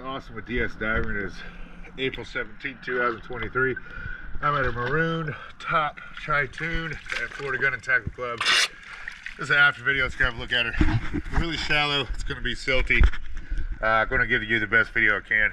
awesome with DS diving is April 17, 2023. I'm at a Maroon top Tritoon at Florida Gun and Tackle Club. This is an after video. Let's go have a look at her. Really shallow. It's going to be silty. I'm going to give you the best video I can.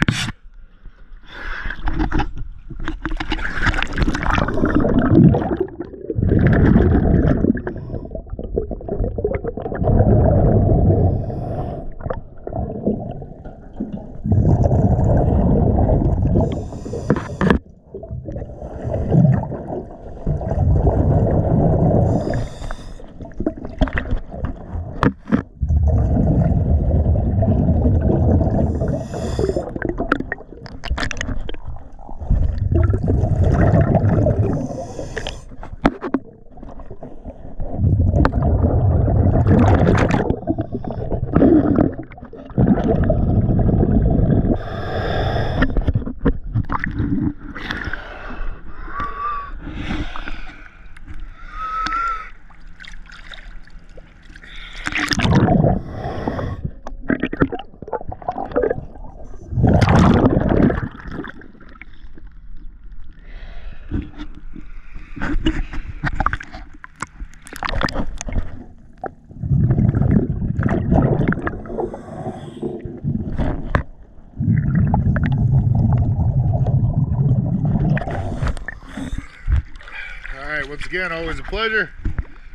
Alright, once again, always a pleasure.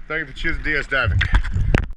Thank you for choosing DS Diving.